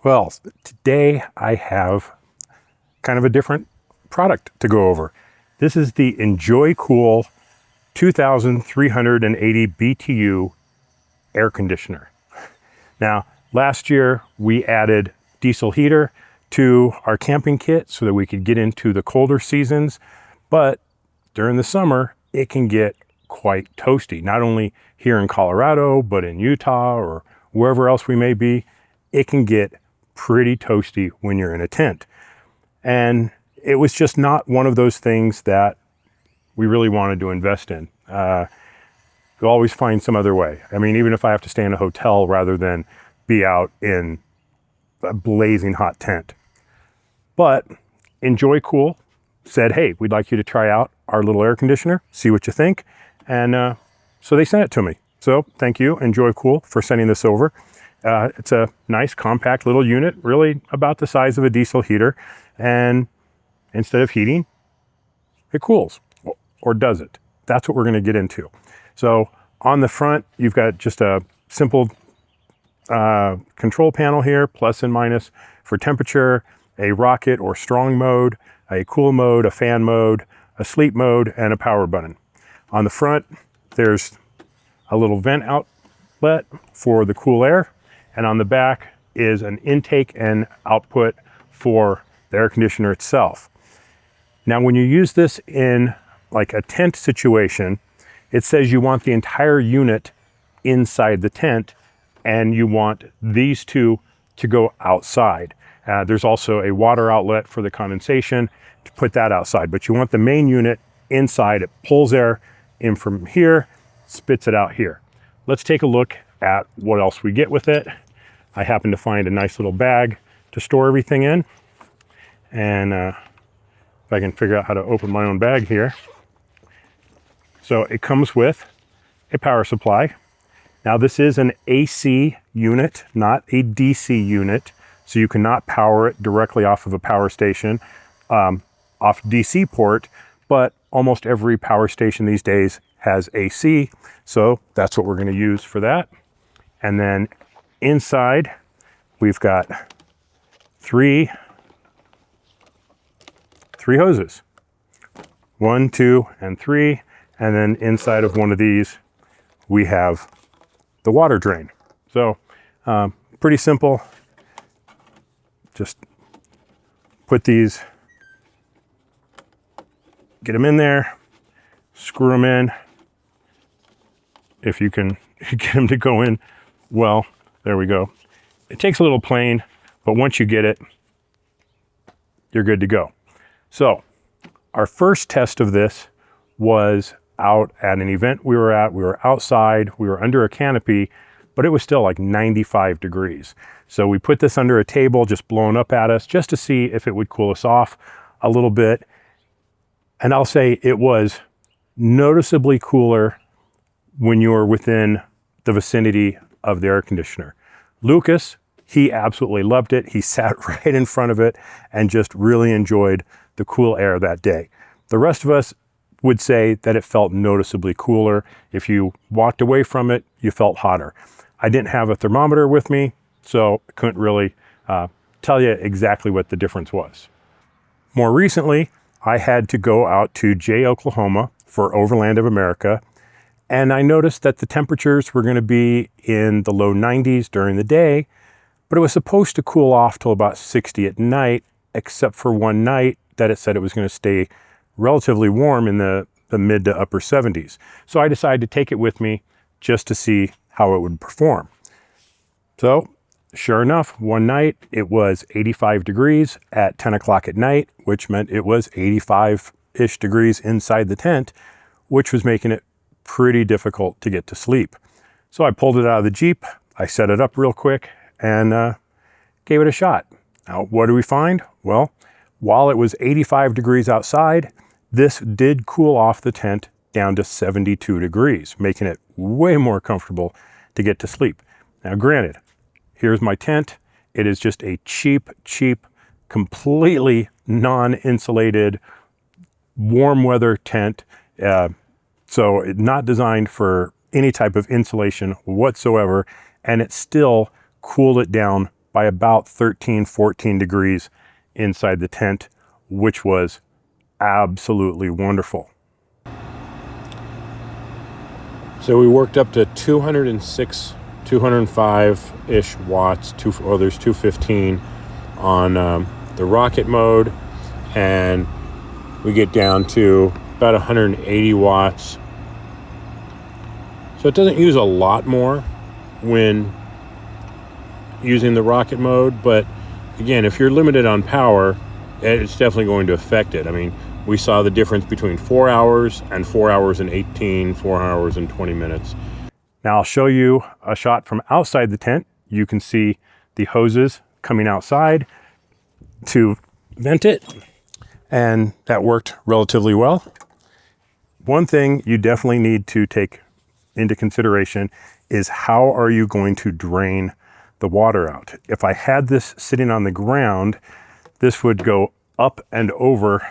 Well, today I have kind of a different product to go over. This is the EnjoyCool 2380 BTU air conditioner. Now, last year we added diesel heater to our camping kit so that we could get into the colder seasons, but during the summer it can get quite toasty, not only here in Colorado, but in Utah or wherever else we may be. It can get pretty toasty when you're in a tent. And it was just not one of those things that we really wanted to invest in. You'll always find some other way. I mean, even if I have to stay in a hotel rather than be out in a blazing hot tent. But EnjoyCool said, hey, we'd like you to try out our little air conditioner, see what you think. And so they sent it to me. So thank you, EnjoyCool, for sending this over. It's a nice, compact little unit, really about the size of a diesel heater. And instead of heating, it cools, or does it? That's what we're going to get into. So on the front, you've got just a simple control panel here, plus and minus for temperature, a rocket or strong mode, a cool mode, a fan mode, a sleep mode, and a power button. On the front, there's a little vent outlet for the cool air. And on the back is an intake and output for the air conditioner itself. Now, when you use this in like a tent situation, it says you want the entire unit inside the tent and you want these two to go outside. There's also a water outlet for the condensation to put that outside, but you want the main unit inside. It pulls air in from here, spits it out here. Let's take a look at what else we get with it. I happen to find a nice little bag to store everything in. And if I can figure out how to open my own bag here. So it comes with a power supply. Now this is an AC unit, not a DC unit. So you cannot power it directly off of a power station, off DC port, but almost every power station these days has AC. So that's what we're going to use for that. And then inside, we've got three hoses, 1, 2, and 3. And then inside of one of these, we have the water drain. So pretty simple. Just put these, get them in there, screw them in. If you can get them to go in, well, there we go. It takes a little playing, but once you get it, you're good to go. So our first test of this was out at an event we were at. We were outside, we were under a canopy, but it was still like 95 degrees. So we put this under a table, just blowing up at us, just to see if it would cool us off a little bit. And I'll say it was noticeably cooler when you were within the vicinity of the air conditioner. Lucas, he absolutely loved it. He sat right in front of it and just really enjoyed the cool air that day. The rest of us would say that it felt noticeably cooler. If you walked away from it, you felt hotter. I didn't have a thermometer with me, so I couldn't really tell you exactly what the difference was. More recently, I had to go out to Jay, Oklahoma for Overland of America, and I noticed that the temperatures were going to be in the low 90s during the day, but it was supposed to cool off till about 60 at night, except for one night that it said it was going to stay relatively warm in the mid to upper 70s. So I decided to take it with me just to see how it would perform. So sure enough, one night it was 85 degrees at 10 o'clock at night, which meant it was 85-ish degrees inside the tent, which was making it pretty difficult to get to sleep. So I pulled it out of the Jeep, I set it up real quick, and gave it a shot. Now, what do we find? Well, while it was 85 degrees outside, this did cool off the tent down to 72 degrees, making it way more comfortable to get to sleep. Now, granted, here's my tent. It is just a cheap, completely non-insulated, warm weather tent. So it's not designed for any type of insulation whatsoever, and it still cooled it down by about 13, 14 degrees inside the tent, which was absolutely wonderful. So we worked up to 206, 205-ish watts, there's 215 on the rocket mode, and we get down to about 180 watts. So it doesn't use a lot more when using the rocket mode, but again, if you're limited on power, it's definitely going to affect it. I mean, we saw the difference between 4 hours and 4 hours and 18, 4 hours and 20 minutes. Now I'll show you a shot from outside the tent. You can see the hoses coming outside to vent it, and that worked relatively well. One thing you definitely need to take into consideration is how are you going to drain the water out? If I had this sitting on the ground, this would go up and over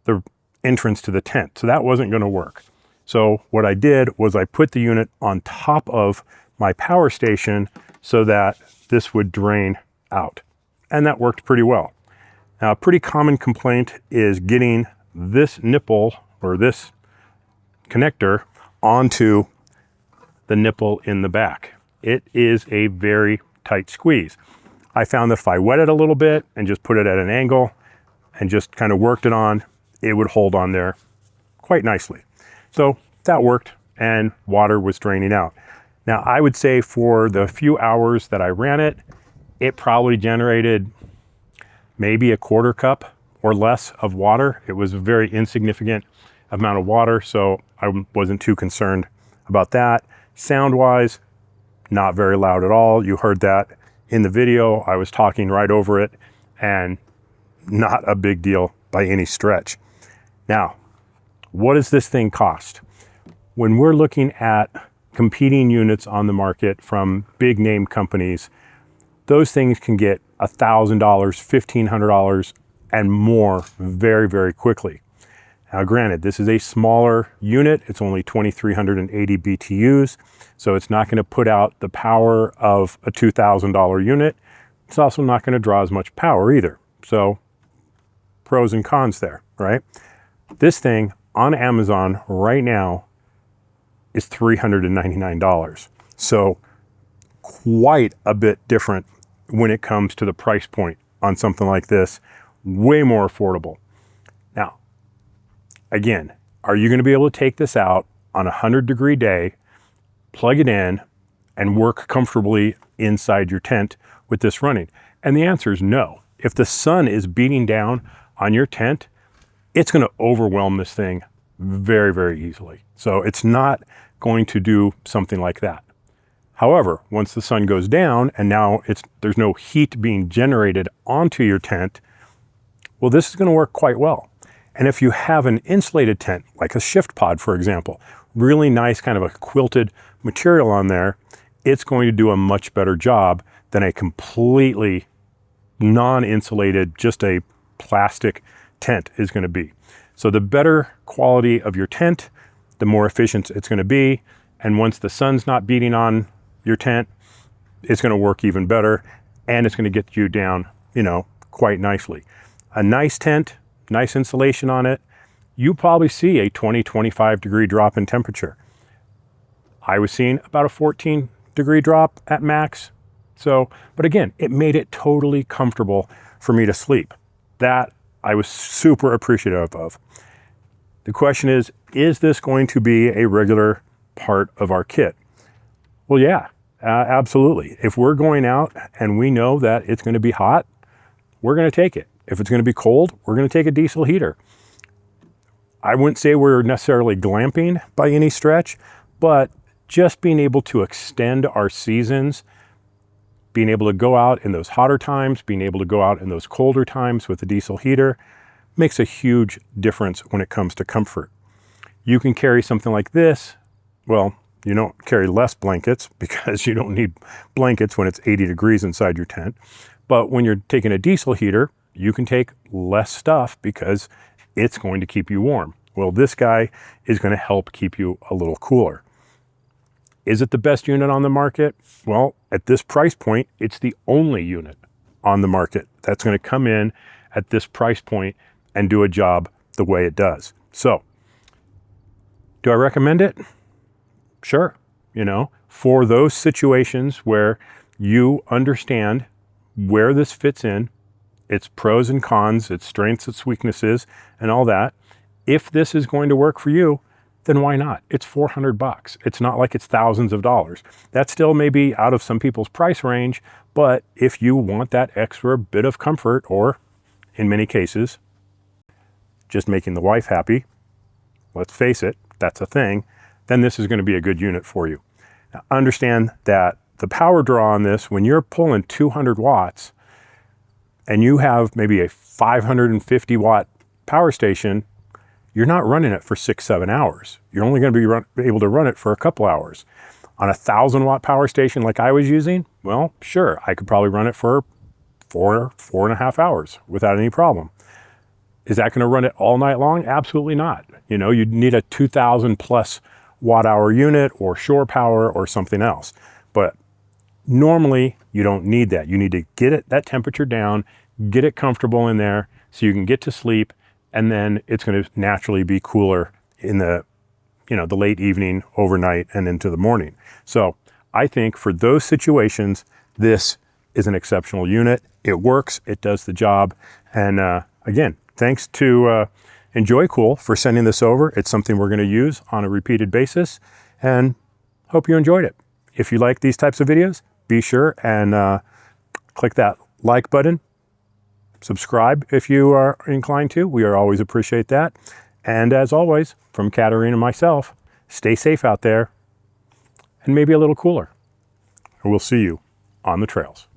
the entrance to the tent. So that wasn't going to work. So what I did was I put the unit on top of my power station so that this would drain out. And that worked pretty well. Now, a pretty common complaint is getting this nipple or this connector onto the nipple in the back. It is a very tight squeeze. I found that if I wet it a little bit and just put it at an angle and just kind of worked it on, it would hold on there quite nicely. So that worked, and water was draining out. Now, I would say for the few hours that I ran it, it probably generated maybe a quarter cup or less of water. It was a very insignificant amount of water, so I wasn't too concerned about that. Sound-wise, not very loud at all. You heard that in the video. I was talking right over it, and not a big deal by any stretch. Now, what does this thing cost? When we're looking at competing units on the market from big name companies, those things can get $1,000, $1,500 and more very, very quickly. Now, granted, this is a smaller unit. It's only 2,380 BTUs, so it's not going to put out the power of a $2,000 unit. It's also not going to draw as much power either. So pros and cons there, right? This thing on Amazon right now is $399. So quite a bit different when it comes to the price point on something like this. Way more affordable. Now, again, are you going to be able to take this out on a 100-degree day, plug it in, and work comfortably inside your tent with this running? And the answer is no. If the sun is beating down on your tent, it's going to overwhelm this thing very, very easily. So it's not going to do something like that. However, once the sun goes down and now there's no heat being generated onto your tent, well, this is going to work quite well. And if you have an insulated tent, like a shift pod, for example, really nice kind of a quilted material on there, it's going to do a much better job than a completely non-insulated, just a plastic tent is going to be. So the better quality of your tent, the more efficient it's going to be. And once the sun's not beating on your tent, it's going to work even better, and it's going to get you down, quite nicely. A nice tent, nice insulation on it, you probably see a 20, 25 degree drop in temperature. I was seeing about a 14 degree drop at max. So, but again, it made it totally comfortable for me to sleep. That I was super appreciative of. The question is this going to be a regular part of our kit? Well, yeah, absolutely. If we're going out and we know that it's going to be hot, we're going to take it. If it's going to be cold, we're going to take a diesel heater. I wouldn't say we're necessarily glamping by any stretch, but just being able to extend our seasons, being able to go out in those hotter times, being able to go out in those colder times with the diesel heater makes a huge difference when it comes to comfort. You can carry something like this. Well, you don't carry less blankets because you don't need blankets when it's 80 degrees inside your tent. But when you're taking a diesel heater, you can take less stuff because it's going to keep you warm. Well, this guy is going to help keep you a little cooler. Is it the best unit on the market? Well, at this price point, it's the only unit on the market that's going to come in at this price point and do a job the way it does. So, do I recommend it? Sure. You know, for those situations where you understand where this fits in, its pros and cons, its strengths, its weaknesses, and all that, if this is going to work for you, then why not? It's $400. It's not like it's thousands of dollars. That still may be out of some people's price range, but if you want that extra bit of comfort, or in many cases, just making the wife happy, let's face it, that's a thing, then this is going to be a good unit for you. Now, understand that the power draw on this, when you're pulling 200 watts and you have maybe a 550 watt power station, you're not running it for 6-7 hours. You're only going to be able to run it for a couple hours. On a 1,000 watt power station like I was using, well, sure, I could probably run it for 4.5 hours without any problem. Is that going to run it all night long? Absolutely not. You know, you'd need a 2,000 plus watt hour unit or shore power or something else. But normally you don't need that. You need to get that temperature down, get it comfortable in there so you can get to sleep, and then it's going to naturally be cooler in the, you know, the late evening, overnight, and into the morning. So I think for those situations, this is an exceptional unit. It works, it does the job. And again, thanks to EnjoyCool for sending this over. It's something we're going to use on a repeated basis, and hope you enjoyed it. If you like these types of videos, be sure and click that like button. Subscribe if you are inclined to. We always appreciate that. And as always, from Katarina and myself, stay safe out there and maybe a little cooler. And we'll see you on the trails.